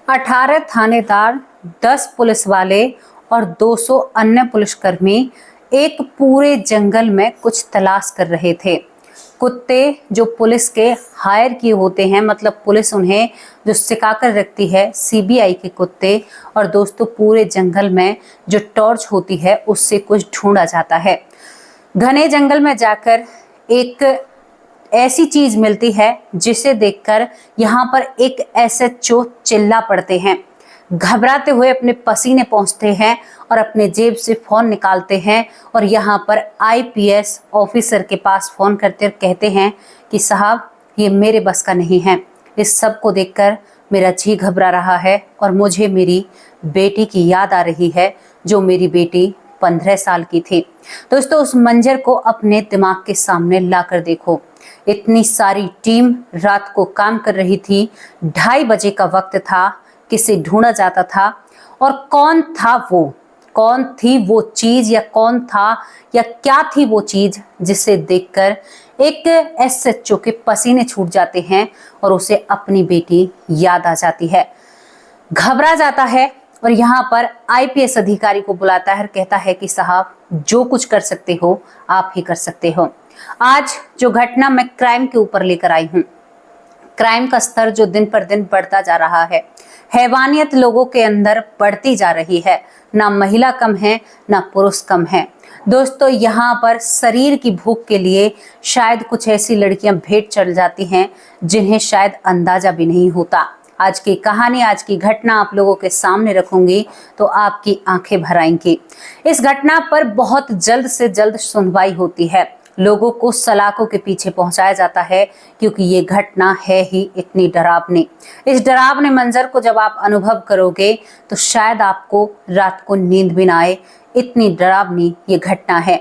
18 थानेदार, 10 पुलिस वाले और 200 अन्य पुलिसकर्मी एक पूरे जंगल में कुछ तलाश कर रहे थे। कुत्ते जो पुलिस के हायर किए होते हैं, मतलब पुलिस उन्हें जो सिखा कर रखती है, सीबीआई के कुत्ते। और दोस्तों पूरे जंगल में जो टॉर्च होती है उससे कुछ ढूंढा जाता है। घने जंगल में जाकर एक ऐसी चीज मिलती है जिसे देखकर यहाँ पर एक एसएचओ चिल्ला पड़ते हैं। घबराते हुए अपने पसीने पहुंचते हैं और अपने जेब से फोन निकालते हैं और यहाँ पर आईपीएस ऑफिसर के पास फोन करते और कहते हैं कि साहब ये मेरे बस का नहीं है। इस सब को देखकर मेरा जी घबरा रहा है और मुझे मेरी बेटी की याद आ रही है, जो मेरी बेटी 15 साल की थी। दोस्तों उस मंजर को अपने दिमाग के सामने लाकर देखो। इतनी सारी टीम रात को काम कर रही थी। 2:30 बजे का वक्त था, किसे ढूंढा जाता था। और कौन था वो, कौन थी वो चीज, या कौन था या क्या थी वो चीज जिसे देखकर एक एसएचओ के पसीने छूट जाते हैं और उसे अपनी बेटी याद आ जाती है। घबरा जाता है और यहाँ पर आईपीएस अधिकारी को बुलाता है और कहता है कि साहब जो कुछ कर सकते हो आप ही कर सकते हो। आज जो घटना मैं क्राइम के ऊपर लेकर आई हूँ, क्राइम का स्तर जो दिन पर दिन बढ़ता जा रहा है, हैवानियत लोगों के अंदर बढ़ती जा रही है। ना महिला कम है ना पुरुष कम है। दोस्तों यहाँ पर शरीर की भूख के लिए शायद कुछ ऐसी लड़कियां भेंट चढ़ जाती हैं जिन्हें शायद अंदाजा भी नहीं होता। आज की कहानी, आज की घटना आप लोगों के सामने रखूंगी तो आपकी आंखें भर आएंगी। इस घटना पर बहुत जल्द से जल्द सुनवाई होती है। लोगों को सलाखों के पीछे पहुंचाया जाता है क्योंकि ये घटना है ही इतनी डरावनी। इस डरावने मंजर को जब आप अनुभव करोगे तो शायद आपको रात को नींद भी ना आए, इतनी डरावनी ये घटना है।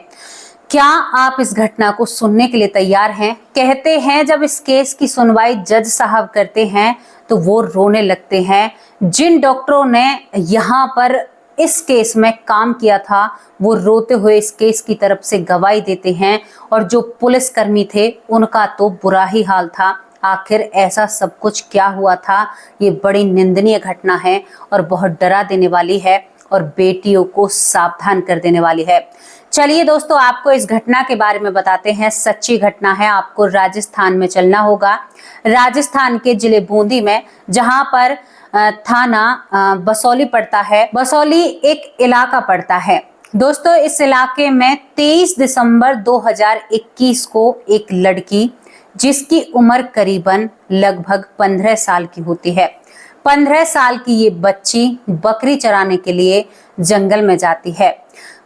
क्या आप इस घटना को सुनने के लिए तैयार हैं? कहते हैं जब इस केस की सुनवाई जज साहब करते हैं तो वो रोने लगते हैं। जिन डॉक्टरों ने यहाँ पर इस केस में काम किया था वो रोते हुए इस केस की तरफ से गवाही देते हैं, और जो पुलिसकर्मी थे उनका तो बुरा ही हाल था। आखिर ऐसा सब कुछ क्या हुआ था? ये बड़ी निंदनीय घटना है और बहुत डरा देने वाली है और बेटियों को सावधान कर देने वाली है। चलिए दोस्तों आपको इस घटना के बारे में बताते हैं। सच्ची घटना है। आपको राजस्थान में चलना होगा, राजस्थान के जिले बूंदी में, जहां पर थाना बसौली पड़ता है। बसौली एक इलाका पड़ता है। दोस्तों इस इलाके में 23 दिसंबर 2021 को एक लड़की, जिसकी उम्र करीबन लगभग 15 साल की होती है, 15 साल की ये बच्ची बकरी चराने के लिए जंगल में जाती है।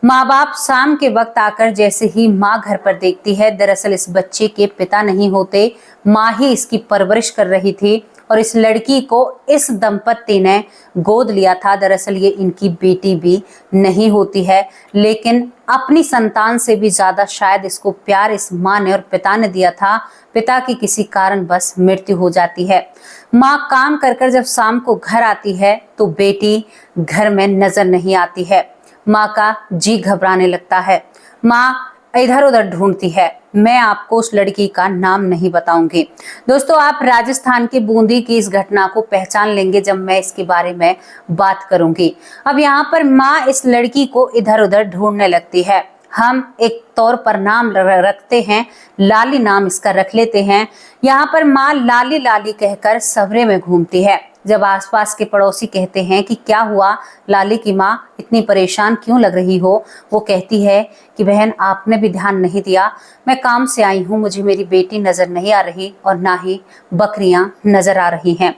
माँ बाप शाम के वक्त आकर जैसे ही माँ घर पर देखती है, दरअसल इस बच्चे के पिता नहीं होते, माँ ही इसकी परवरिश कर रही थी और इस लड़की को इस दंपत्ति ने गोद लिया था। दरअसल ये इनकी बेटी भी नहीं होती है, लेकिन अपनी संतान से भी ज्यादा शायद इसको प्यार इस माँ ने और पिता ने दिया था। पिता की किसी कारण बस मृत्यु हो जाती है। माँ काम कर कर जब शाम को घर आती है तो बेटी घर में नजर नहीं आती है। माँ का जी घबराने लगता है। माँ इधर उधर ढूंढती है। मैं आपको उस लड़की का नाम नहीं बताऊंगी। दोस्तों आप राजस्थान के बूंदी की इस घटना को पहचान लेंगे जब मैं इसके बारे में बात करूंगी। अब यहाँ पर माँ इस लड़की को इधर उधर ढूंढने लगती है। हम एक तौर पर नाम रखते हैं, लाली नाम इसका रख लेते हैं। यहाँ पर माँ लाली लाली कहकर सवरे में घूमती है। जब आसपास के पड़ोसी कहते हैं कि क्या हुआ, लाली की माँ इतनी परेशान क्यों लग रही हो, वो कहती है कि बहन आपने भी ध्यान नहीं दिया, मैं काम से आई हूँ, मुझे मेरी बेटी नजर नहीं आ रही और ना ही बकरियां नजर आ रही हैं।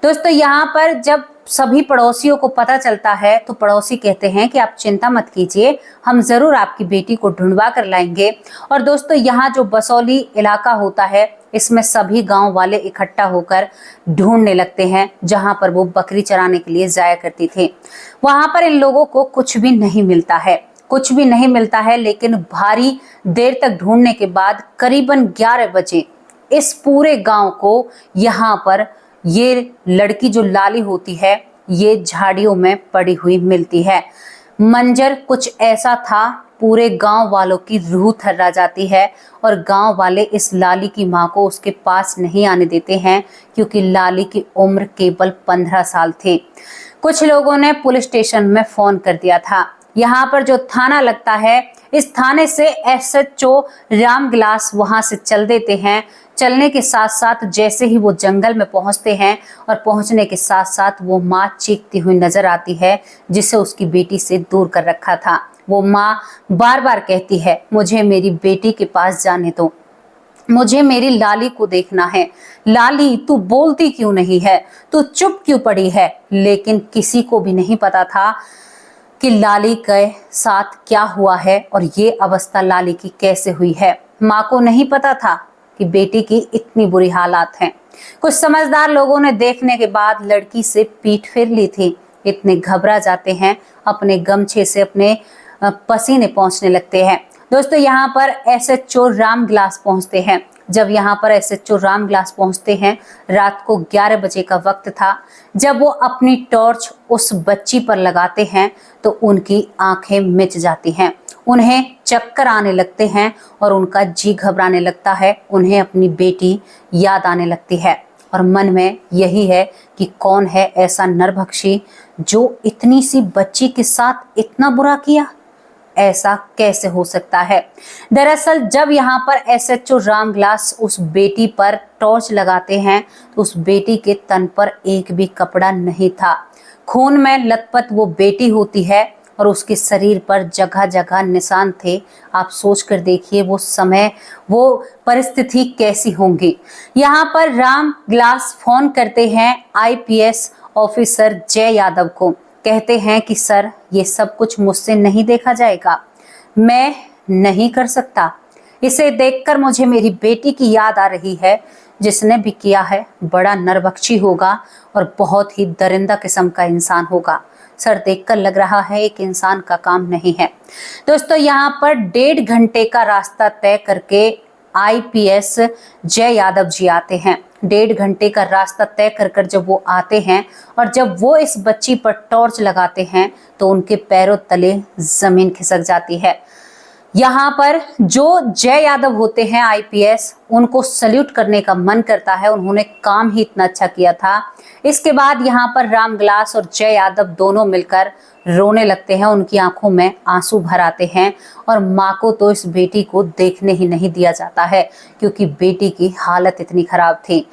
दोस्तों यहाँ पर जब सभी पड़ोसियों को पता चलता है तो पड़ोसी कहते हैं कि आप चिंता मत कीजिए, हम जरूर आपकी बेटी को ढूंढवा कर लाएंगे। और दोस्तों यहाँ जो बसौली इलाका होता है इसमें सभी गांव वाले इकट्ठा होकर ढूंढने लगते हैं जहां पर वो बकरी चराने के लिए जाया करती थी। वहां पर इन लोगों को कुछ भी नहीं मिलता है, कुछ भी नहीं मिलता है। लेकिन भारी देर तक ढूंढने के बाद करीबन 11 बजे इस पूरे गांव को यहाँ पर ये लड़की जो लाली होती है ये झाड़ियों में पड़ी हुई मिलती है। मंजर कुछ ऐसा था, पूरे गांव वालों की रूह थर्रा जाती है और गांव वाले इस लाली की मां को उसके पास नहीं आने देते हैं क्योंकि लाली की उम्र केवल 15 साल थी। कुछ लोगों ने पुलिस स्टेशन में फोन कर दिया था। यहाँ पर जो थाना लगता है, इस थाने से एसएचओ रामविलास वहां से चल देते हैं। चलने के साथ साथ जैसे ही वो जंगल में पहुंचते हैं और पहुंचने के साथ साथ वो माँ चीखती हुई नजर आती है जिसे उसकी बेटी से दूर कर रखा था। वो माँ बार बार कहती है, मुझे मेरी बेटी के पास जाने दो, मुझे मेरी लाली को देखना है। लाली तू बोलती क्यों नहीं है, तू चुप क्यों पड़ी है। लेकिन किसी को भी नहीं पता था कि लाली के साथ क्या हुआ है और ये अवस्था लाली की कैसे हुई है। माँ को नहीं पता था कि बेटी की इतनी बुरी हालात हैं। कुछ समझदार लोगों ने देखने के बाद लड़की से पीठ फेर ली थी। इतने घबरा जाते हैं, अपने गमछे से अपने पसीने पहुंचने लगते हैं। दोस्तों यहाँ पर एसएचओ रामविलास पहुंचते हैं। जब यहाँ पर एसएचओ रामविलास पहुंचते हैं, रात को 11 बजे का वक्त था। जब वो अपनी टॉर्च उस बच्ची पर लगाते हैं तो उनकी आंखें मिच जाती हैं, उन्हें चक्कर आने लगते हैं और उनका जी घबराने लगता है। उन्हें अपनी बेटी याद आने लगती है और मन में यही है कि कौन है ऐसा नरभक्षी जो इतनी सी बच्ची के साथ इतना बुरा किया। ऐसा कैसे हो सकता है। दरअसल जब यहाँ पर एसएचओ रामविलास उस बेटी पर टॉर्च लगाते हैं तो उस बेटी के तन पर एक भी कपड़ा नहीं था। खून में लथपथ वो बेटी होती है और उसके शरीर पर जगह जगह निशान थे। आप सोच कर देखिए वो समय, वो परिस्थिति कैसी होंगी। यहाँ पर रामविलास फोन करते हैं आईपीएस ऑफिसर जय यादव को। कहते हैं कि सर, ये सब कुछ मुझसे नहीं देखा जाएगा, मैं नहीं कर सकता। इसे देखकर मुझे मेरी बेटी की याद आ रही है। जिसने भी किया है बड़ा नरभक्षी होगा और बहुत ही दरिंदा किस्म का इंसान होगा। सर, देखकर लग रहा है एक इंसान का काम नहीं है। दोस्तों यहाँ पर 1.5 घंटे का रास्ता तय करके आईपीएस जय यादव जी आते हैं। 1.5 घंटे का रास्ता तय कर जब वो आते हैं और जब वो इस बच्ची पर टॉर्च लगाते हैं तो उनके पैरों तले जमीन खिसक जाती है। यहाँ पर जो जय यादव होते हैं आईपीएस, उनको सल्यूट करने का मन करता है। उन्होंने काम ही इतना अच्छा किया था। इसके बाद यहाँ पर रामविलास और जय यादव दोनों मिलकर रोने लगते हैं। उनकी आंखों में आंसू भर आते हैं और माँ को तो इस बेटी को देखने ही नहीं दिया जाता है क्योंकि बेटी की हालत इतनी खराब थी।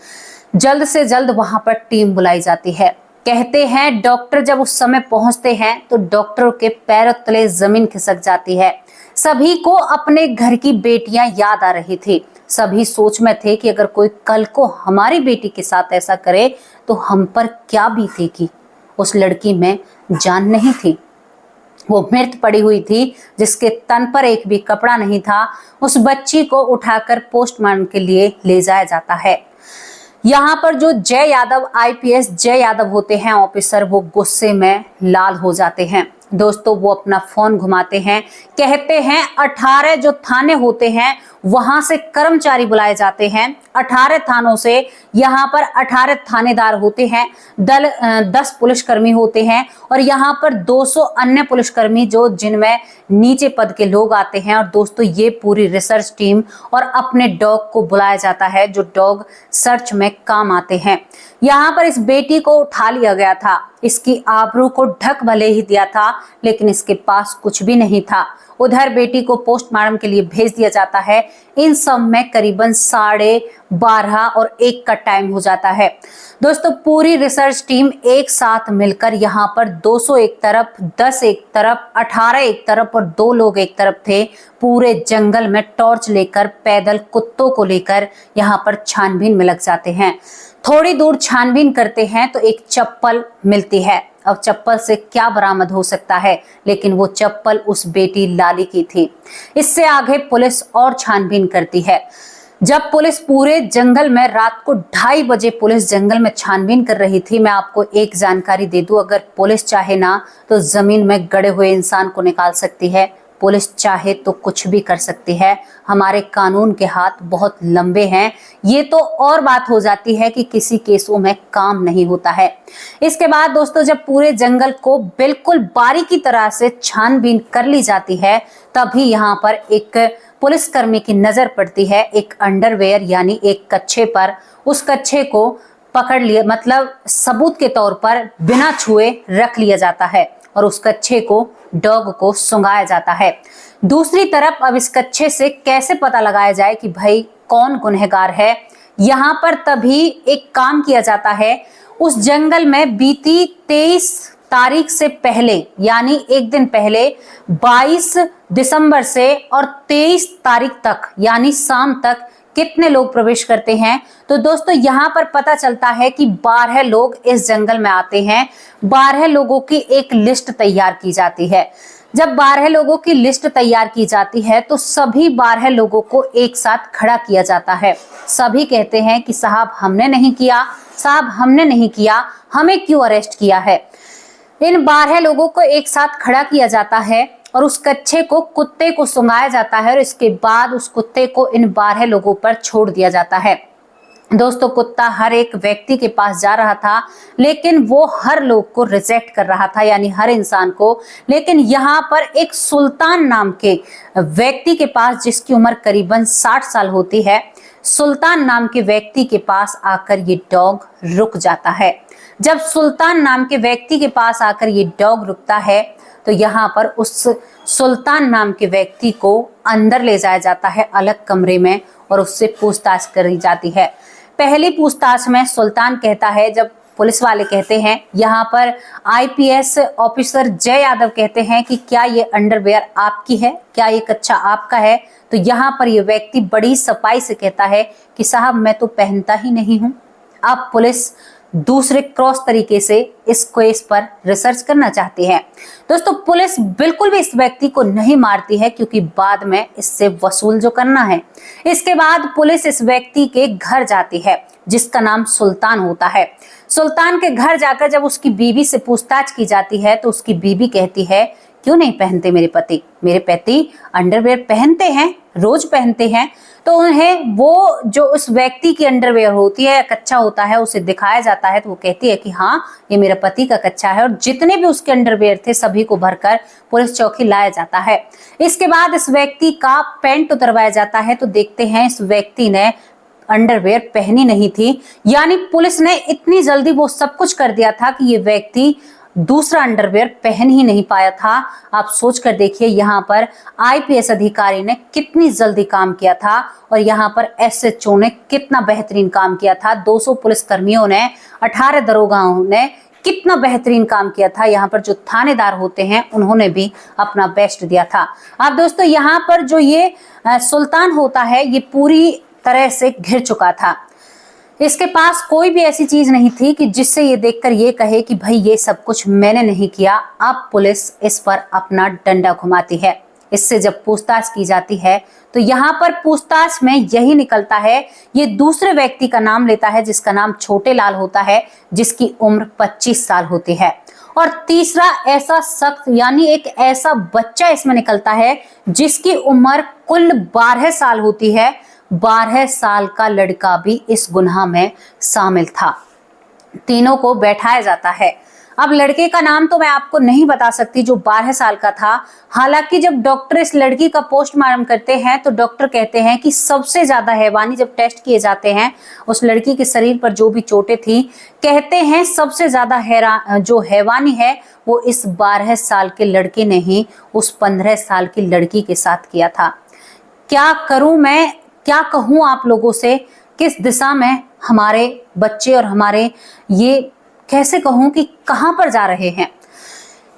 जल्द से जल्द वहां पर टीम बुलाई जाती है। कहते हैं डॉक्टर जब उस समय पहुंचते हैं तो डॉक्टरों के पैरों तले जमीन खिसक जाती है। सभी को अपने घर की बेटियां याद आ रही थी। सभी सोच में थे कि अगर कोई कल को हमारी बेटी के साथ ऐसा करे तो हम पर क्या बीतेगी। उस लड़की में जान नहीं थी, वो मृत पड़ी हुई थी जिसके तन पर एक भी कपड़ा नहीं था। उस बच्ची को उठाकर पोस्टमार्टम के लिए ले जाया जाता है। यहाँ पर जो जय यादव आईपीएस जय यादव होते हैं ऑफिसर, वो गुस्से में लाल हो जाते हैं। दोस्तों वो अपना फोन घुमाते हैं। कहते हैं 18 जो थाने होते हैं वहां से कर्मचारी बुलाए जाते हैं। 18 थानों से यहाँ पर 18 थानेदार होते हैं, 10 पुलिसकर्मी होते हैं और यहाँ पर 200 अन्य पुलिसकर्मी जो जिनमें नीचे पद के लोग आते हैं। और दोस्तों ये पूरी रिसर्च टीम और अपने डॉग को बुलाया जाता है जो डॉग सर्च में काम आते हैं। यहाँ पर इस बेटी को उठा लिया गया था। इसकी आबरू को ढक भले ही दिया था लेकिन इसके पास कुछ भी नहीं था। उधर बेटी को पोस्टमार्टम के लिए भेज दिया जाता है। इन सब में करीबन 12:30 और 1 का टाइम हो जाता है। दोस्तों पूरी रिसर्च टीम एक साथ मिलकर यहाँ पर 200 एक तरफ, 10 एक तरफ, 18 एक तरफ और 2 लोग एक तरफ थे। पूरे जंगल में टॉर्च लेकर, पैदल कुत्तों को लेकर यहाँ पर छानबीन में लग जाते हैं। थोड़ी दूर छानबीन करते हैं तो एक चप्पल मिलती है। अब चप्पल से क्या बरामद हो सकता है, लेकिन वो चप्पल उस बेटी लाली की थी। इससे आगे पुलिस और छानबीन करती है। जब पुलिस पूरे जंगल में रात को 2:30 बजे पुलिस जंगल में छानबीन कर रही थी, मैं आपको एक जानकारी दे दूं, अगर पुलिस चाहे ना तो जमीन में गड़े हुए इंसान को निकाल सकती है, पुलिस चाहे तो कुछ भी कर सकती है, हमारे कानून के हाथ बहुत लंबे हैं। ये तो और बात हो जाती है कि किसी केसों में काम नहीं होता है। इसके बाद दोस्तों जब पूरे जंगल को बिल्कुल बारीकी तरह से छानबीन कर ली जाती है, तभी यहाँ पर एक पुलिसकर्मी की नजर पड़ती है एक अंडरवेयर यानी एक कच्छे पर। उस कच्छे को पकड़ लिया, मतलब सबूत के तौर पर बिना छुए रख लिया जाता है और उस कच्छे को डॉग को सुंघाया जाता है। दूसरी तरफ अब इस कच्छे से कैसे पता लगाया जाए कि भाई कौन गुनहगार है, यहाँ पर तभी एक काम किया जाता है। उस जंगल में बीती 23 तारीख से पहले यानी एक दिन पहले 22 दिसंबर से और 23 तारीख तक यानी शाम तक कितने लोग प्रवेश करते हैं, तो दोस्तों यहाँ पर पता चलता है कि 12 लोग इस जंगल में आते हैं। 12 लोगों की एक लिस्ट तैयार की जाती है। जब 12 लोगों की लिस्ट तैयार की जाती है तो सभी 12 लोगों को एक साथ खड़ा किया जाता है। सभी कहते हैं कि साहब हमने नहीं किया, साहब हमने नहीं किया, हमें क्यों अरेस्ट किया है। इन 12 लोगों को एक साथ खड़ा किया जाता है और उस कच्छे को कुत्ते को सुंघाया जाता है और इसके बाद उस कुत्ते को इन 12 लोगों पर छोड़ दिया जाता है। दोस्तों कुत्ता हर एक व्यक्ति के पास जा रहा था, लेकिन वो हर लोग को रिजेक्ट कर रहा था, यानी हर इंसान को। लेकिन यहाँ पर एक सुल्तान नाम के व्यक्ति के पास, जिसकी उम्र करीबन 60 साल होती है, सुल्तान नाम के व्यक्ति के पास आकर ये डॉग रुक जाता है। जब सुल्तान नाम के व्यक्ति के पास आकर ये डॉग रुकता है तो यहाँ पर उस सुल्तान नाम के व्यक्ति को अंदर ले जाया जाता है अलग कमरे में और उससे पूछताछ करी जाती है। पहली पूछताछ में सुल्तान कहता है, जब पुलिस वाले कहते हैं, यहाँ पर आईपीएस ऑफिसर जय यादव कहते हैं कि क्या ये अंडरवेयर आपकी है, क्या ये कच्छा आपका है, तो यहाँ पर ये व्यक्ति बड़ी सफाई से कहता है कि साहब मैं तो पहनता ही नहीं हूँ। अब पुलिस दूसरे क्रॉस तरीके से इस केस पर रिसर्च करना चाहती है। दोस्तों पुलिस बिल्कुल भी इस व्यक्ति को नहीं मारती है, क्योंकि बाद में इससे वसूल जो करना है। इसके बाद पुलिस इस व्यक्ति के घर जाती है जिसका नाम सुल्तान होता है। सुल्तान के घर जाकर जब उसकी बीवी से पूछताछ की जाती है तो उसकी बीवी कहती है, क्यों नहीं पहनते मेरे पति? मेरे पति अंडरवेयर पहनते हैं, रोज पहनते हैं। तो उन्हें वो जो उस व्यक्ति की अंडरवेयर होती है, कच्छा होता है, उसे दिखाया जाता है तो वो कहती है कि हाँ ये मेरे पति का कच्छा है। और जितने भी उसके अंडरवेयर थे सभी को भरकर पुलिस चौकी लाया जाता है। इसके बाद इस व्यक्ति का पैंट उतरवाया जाता है तो देखते हैं इस व्यक्ति ने अंडरवेयर पहनी नहीं थी, यानी पुलिस ने इतनी जल्दी वो सब कुछ कर दिया था कि ये व्यक्ति दूसरा अंडरवेयर पहन ही नहीं पाया था। आप सोच कर देखिए यहाँ पर आईपीएस अधिकारी ने कितनी जल्दी काम किया था और यहाँ पर एसएचओ ने कितना बेहतरीन काम किया था। 200 पुलिसकर्मियों ने, 18 दरोगाओं ने कितना बेहतरीन काम किया था। यहाँ पर जो थानेदार होते हैं उन्होंने भी अपना बेस्ट दिया था। अब दोस्तों यहाँ पर जो ये सुल्तान होता है ये पूरी तरह से घिर चुका था। इसके पास कोई भी ऐसी चीज नहीं थी कि जिससे ये देखकर ये कहे कि भाई ये सब कुछ मैंने नहीं किया। अब पुलिस इस पर अपना डंडा घुमाती है। इससे जब पूछताछ की जाती है तो यहाँ पर पूछताछ में यही निकलता है, ये दूसरे व्यक्ति का नाम लेता है जिसका नाम छोटे लाल होता है, जिसकी उम्र 25 साल होती है। और तीसरा ऐसा शख्स यानी एक ऐसा बच्चा इसमें निकलता है जिसकी उम्र कुल 12 साल होती है। 12 साल का लड़का भी इस गुनाह में शामिल था। तीनों को बैठाया जाता है। अब लड़के का नाम तो मैं आपको नहीं बता सकती जो 12 साल का था। हालांकि जब डॉक्टर इस लड़की का पोस्टमार्टम करते हैं तो डॉक्टर कहते हैं कि सबसे ज्यादा हैवानी जब टेस्ट किए जाते हैं उस लड़की के शरीर पर जो भी चोटें थी, कहते हैं सबसे ज्यादा जो हैवानी है वो इस 12 साल के लड़के ने ही उस 15 साल की लड़की के साथ किया था। क्या करूं मैं, क्या कहूं आप लोगों से, किस दिशा में हमारे बच्चे और हमारे ये कैसे कहूं कि कहां पर जा रहे हैं।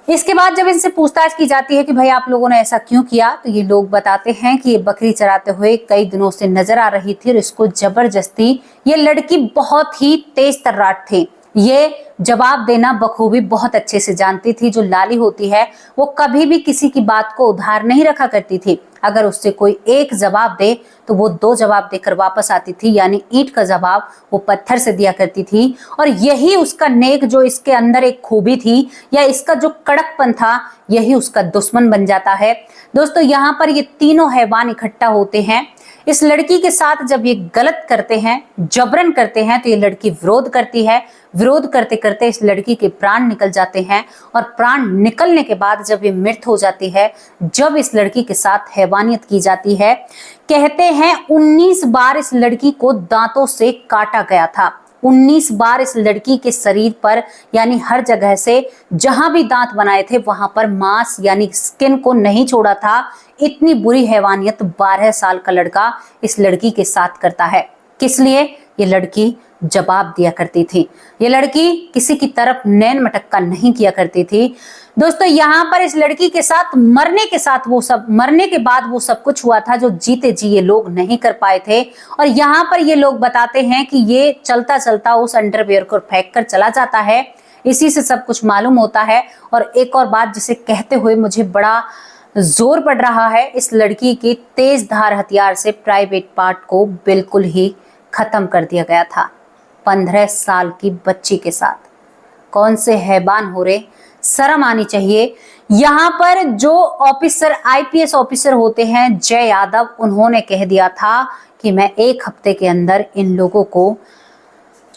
इसके बाद जब इनसे पूछताछ की जाती है कि भाई आप लोगों ने ऐसा क्यों किया, तो ये लोग बताते हैं कि ये बकरी चराते हुए कई दिनों से नजर आ रही थी और इसको जबरदस्ती, ये लड़की बहुत ही तेज तर्राट थी, ये जवाब देना बखूबी बहुत अच्छे से जानती थी। जो लाली होती है वो कभी भी किसी की बात को उधार नहीं रखा करती थी। अगर उससे कोई एक जवाब दे तो वो दो जवाब देकर वापस आती थी, यानी ईंट का जवाब वो पत्थर से दिया करती थी। और यही उसका नेक, जो इसके अंदर एक खूबी थी या इसका जो कड़कपन था, यही उसका दुश्मन बन जाता है। दोस्तों यहाँ पर ये तीनों हैवान इकट्ठा होते हैं। इस लड़की के साथ जब ये गलत करते हैं, जबरन करते हैं, तो ये लड़की विरोध करती है। विरोध करते करते इस लड़की के प्राण निकल जाते हैं और प्राण निकलने के बाद जब ये मृत हो जाती है, जब इस लड़की के साथ हैवानियत की जाती है, कहते हैं 19 बार इस लड़की को दांतों से काटा गया था। 19 बार इस लड़की के शरीर पर, यानी हर जगह से जहां भी दांत बनाए थे वहां पर मांस यानी स्किन को नहीं छोड़ा था। इतनी बुरी हैवानियत 12 साल का लड़का इस लड़की के साथ करता है। किस लिए? ये लड़की जवाब दिया करती थी। ये लड़की किसी की तरफ नैन मटक्का नहीं किया करती थी। दोस्तों यहाँ पर इस लड़की के साथ मरने के बाद वो सब कुछ हुआ था जो जीते जी ये लोग नहीं कर पाए थे। और यहाँ पर ये लोग बताते हैं कि ये चलता चलता उस अंडरवियर को फेंक कर चला जाता है। इसी से सब कुछ मालूम होता है। और एक और बात जिसे कहते हुए मुझे बड़ा जोर पड़ रहा है, इस लड़की के तेज धार हथियार से प्राइवेट पार्ट को बिल्कुल ही खत्म कर दिया गया था। 15 साल की बच्ची के साथ कौन से हैवान हो रहे, शर्म आनी चाहिए। यहाँ पर जो ऑफिसर, आईपीएस ऑफिसर होते हैं जय यादव, उन्होंने कह दिया था कि मैं 1 हफ्ते के अंदर इन लोगों को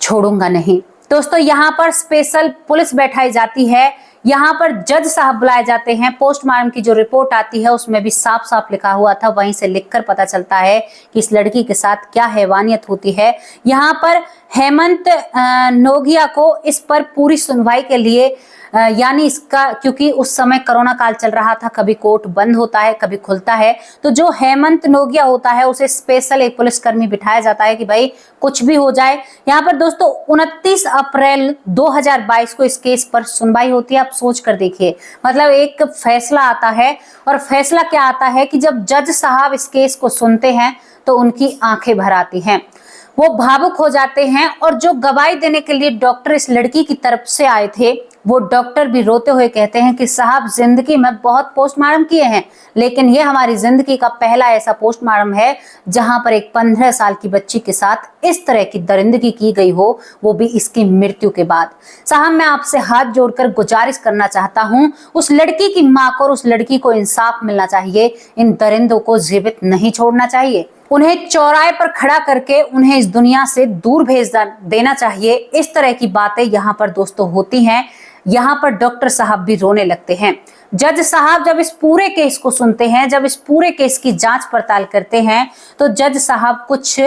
छोड़ूंगा नहीं। दोस्तों यहाँ पर स्पेशल पुलिस बैठाई जाती है। यहाँ पर जज साहब बुलाए जाते हैं। पोस्टमार्टम की जो रिपोर्ट आती है उसमें भी साफ साफ लिखा हुआ था, वहीं से लिखकर पता चलता है कि इस लड़की के साथ क्या हैवानियत होती है। यहाँ पर हेमंत नोगिया को इस पर पूरी सुनवाई के लिए यानी इसका, क्योंकि उस समय कोरोना काल चल रहा था, कभी कोर्ट बंद होता है कभी खुलता है, तो जो हेमंत नोगिया होता है उसे स्पेशल एक पुलिसकर्मी बिठाया जाता है कि भाई कुछ भी हो जाए। यहाँ पर दोस्तों 29 अप्रैल 2022 को इस केस पर सुनवाई होती है। आप सोच कर देखिए, मतलब एक फैसला आता है। और फैसला क्या आता है कि जब जज साहब इस केस को सुनते हैं तो उनकी आंखें भर आती हैं, वो भावुक हो जाते हैं। और जो गवाही देने के लिए डॉक्टर इस लड़की की तरफ से आए थे, वो डॉक्टर भी रोते हुए कहते हैं कि साहब जिंदगी में बहुत पोस्टमार्टम किए हैं, लेकिन ये हमारी जिंदगी का पहला ऐसा पोस्टमार्टम है जहां पर एक 15 साल की बच्ची के साथ इस तरह की दरिंदगी की गई हो, वो भी इसकी मृत्यु के बाद। साहब मैं आपसे हाथ जोड़कर गुजारिश करना चाहता हूं, उस लड़की की मां को और उस लड़की को इंसाफ मिलना चाहिए। इन दरिंदों को जीवित नहीं छोड़ना चाहिए। उन्हें चौराहे पर खड़ा करके उन्हें इस दुनिया से दूर भेज देना चाहिए। इस तरह की बातें यहाँ पर दोस्तों होती हैं। यहाँ पर डॉक्टर साहब भी रोने लगते हैं। जज साहब जब इस पूरे केस को सुनते हैं, जब इस पूरे केस की जांच पड़ताल करते हैं, तो जज साहब कुछ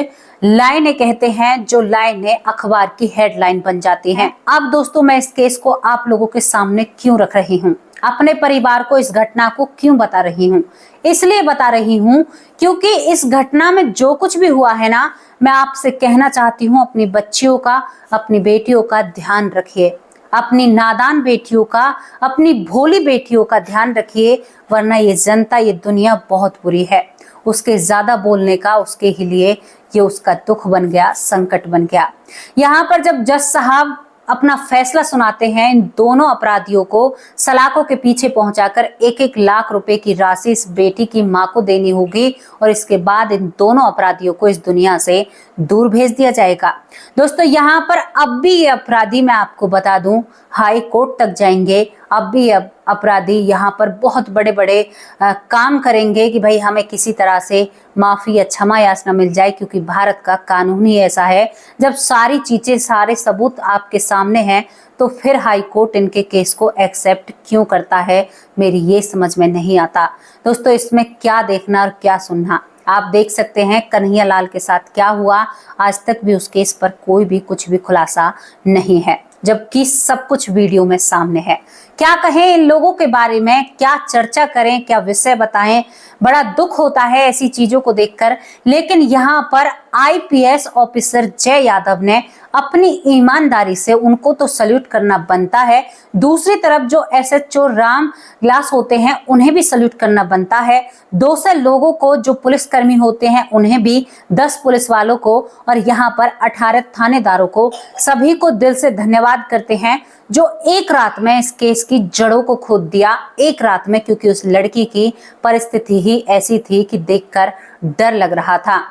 लाइनें कहते हैं, जो लाइनें अखबार की हेडलाइन बन जाती हैं। अब दोस्तों मैं इस केस को आप लोगों के सामने क्यों रख रही हूँ, अपने परिवार को इस घटना को क्यों बता रही हूँ? इसलिए बता रही हूँ क्योंकि इस घटना में जो कुछ भी हुआ है ना, मैं आपसे कहना चाहती हूँ अपनी बच्चियों का, अपनी बेटियों का ध्यान रखिए। अपनी नादान बेटियों का, अपनी भोली बेटियों का ध्यान रखिए, वरना ये जनता, ये दुनिया बहुत बुरी है। उसके ज्यादा बोलने का उसके ही लिए ये उसका दुख बन गया, संकट बन गया। यहाँ पर जब जज साहब अपना फैसला सुनाते हैं, इन दोनों अपराधियों को सलाखों के पीछे पहुंचाकर 1-1 लाख रुपए की राशि इस बेटी की मां को देनी होगी और इसके बाद इन दोनों अपराधियों को इस दुनिया से दूर भेज दिया जाएगा। दोस्तों यहाँ पर अब भी ये अपराधी, मैं आपको बता दूं, हाई कोर्ट तक जाएंगे। अब भी अपराधी यहाँ पर बहुत बड़े बड़े काम करेंगे कि भाई हमें किसी तरह से माफी या क्षमा याचना मिल जाए, क्योंकि भारत का कानून ही ऐसा है। जब सारी चीजें, सारे सबूत आपके सामने हैं, तो फिर हाई कोर्ट इनके केस को एक्सेप्ट क्यों करता है, मेरी ये समझ में नहीं आता। दोस्तों इसमें क्या देखना और क्या सुनना, आप देख सकते हैं कन्हैया लाल के साथ क्या हुआ। आज तक भी उस केस पर कोई भी कुछ भी खुलासा नहीं है, जबकि सब कुछ वीडियो में सामने है। क्या कहें इन लोगों के बारे में, क्या चर्चा करें, क्या विषय बताएं। बड़ा दुख होता है ऐसी चीजों को देखकर। लेकिन यहाँ पर आईपीएस ऑफिसर जय यादव ने अपनी ईमानदारी से उनको तो सल्यूट करना बनता है, दूसरी तरफ जो एसएचओ राम ग्लास होते हैं उन्हें भी सल्यूट करना बनता है। 200 लोगों को जो पुलिसकर्मी होते हैं उन्हें भी, 10 पुलिस वालों को और यहाँ पर 18 थानेदारों को, सभी को दिल से धन्यवाद करते हैं जो एक रात में इस केस की जड़ों को खोद दिया। एक रात में, क्योंकि उस लड़की की परिस्थिति ही ऐसी थी कि देखकर डर लग रहा था।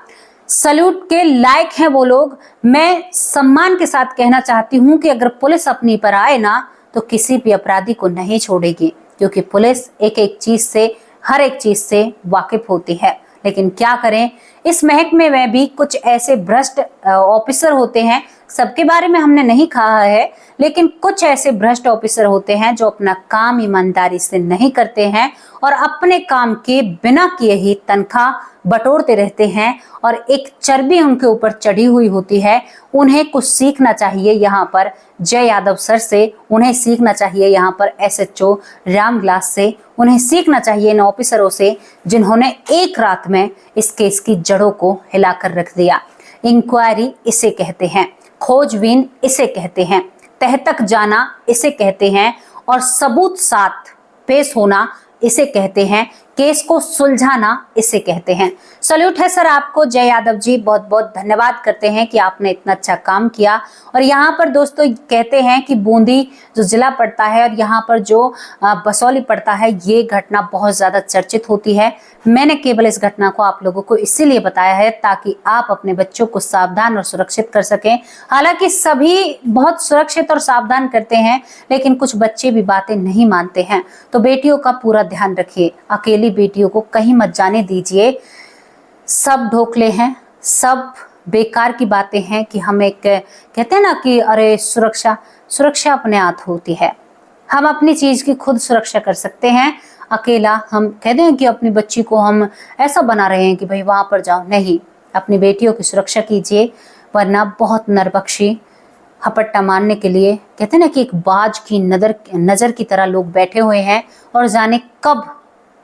सल्यूट के लायक हैं वो लोग। मैं सम्मान के साथ कहना चाहती हूं कि अगर पुलिस अपनी पर आए ना तो किसी भी अपराधी को नहीं छोड़ेगी, क्योंकि पुलिस एक एक चीज से, हर एक चीज से वाकिफ होती है। लेकिन क्या करें, इस महकमे में भी कुछ ऐसे भ्रष्ट ऑफिसर होते हैं, सबके बारे में हमने नहीं कहा है, लेकिन कुछ ऐसे भ्रष्ट ऑफिसर होते हैं जो अपना काम ईमानदारी से नहीं करते हैं और अपने काम के बिना किए ही तनख्वाह बटोरते रहते हैं और एक चर्बी उनके ऊपर चढ़ी हुई होती है। उन्हें कुछ सीखना चाहिए यहाँ पर जय यादव सर से, उन्हें सीखना चाहिए यहाँ पर एसएचओ राम ग्लास से, उन्हें सीखना चाहिए इन ऑफिसरों से जिन्होंने एक रात में इस केस की जड़ों को हिलाकर रख दिया। इंक्वायरी इसे कहते हैं, खोजबीन इसे कहते हैं, तह तक जाना इसे कहते हैं और सबूत साथ पेश होना इसे कहते हैं, केस को सुलझाना इसे कहते हैं। सल्यूट है सर आपको जय यादव जी, बहुत बहुत धन्यवाद करते हैं कि आपने इतना अच्छा काम किया। और यहाँ पर दोस्तों कहते हैं कि बूंदी जो जिला पड़ता है और यहाँ पर जो बसौली पड़ता है, ये घटना बहुत ज़्यादा चर्चित होती है। मैंने केवल इस घटना को आप लोगों को इसीलिए बताया है ताकि आप अपने बच्चों को सावधान और सुरक्षित कर सकें। हालांकि सभी बहुत सुरक्षित और सावधान करते हैं, लेकिन कुछ बच्चे भी बातें नहीं मानते हैं। तो बेटियों का पूरा ध्यान रखिए, अकेली बेटियों को कहीं मत जाने दीजिए। सब ढोकले हैं, सब बेकार की बातें हैं कि हम एक कहते हैं ना कि अरे सुरक्षा अपने हाथ होती है, हम अपनी चीज की खुद सुरक्षा कर सकते हैं। अकेला हम कहते हैं कि अपनी बच्ची को हम ऐसा बना रहे हैं कि भाई वहां पर जाओ, नहीं, अपनी बेटियों की सुरक्षा कीजिए, वरना बहुत नरबख्शी हपट्टा मारने के लिए कहते हैं ना कि एक बाज की नजर की तरह लोग बैठे हुए हैं और जाने कब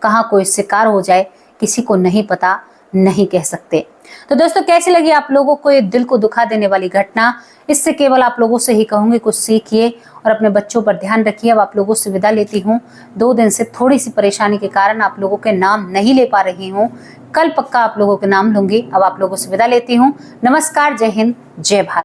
कहाँ कोई शिकार हो जाए किसी को नहीं पता, नहीं कह सकते। तो दोस्तों कैसी लगी आप लोगों को ये दिल को दुखा देने वाली घटना? इससे केवल आप लोगों से ही कहूंगी कुछ सीखिए और अपने बच्चों पर ध्यान रखिए। अब आप लोगों से विदा लेती हूँ, 2 दिन से थोड़ी सी परेशानी के कारण आप लोगों के नाम नहीं ले पा रही हूँ, कल पक्का आप लोगों के नाम लूंगी। अब आप लोगों से विदा लेती हूँ। नमस्कार, जय हिंद, जय भारत।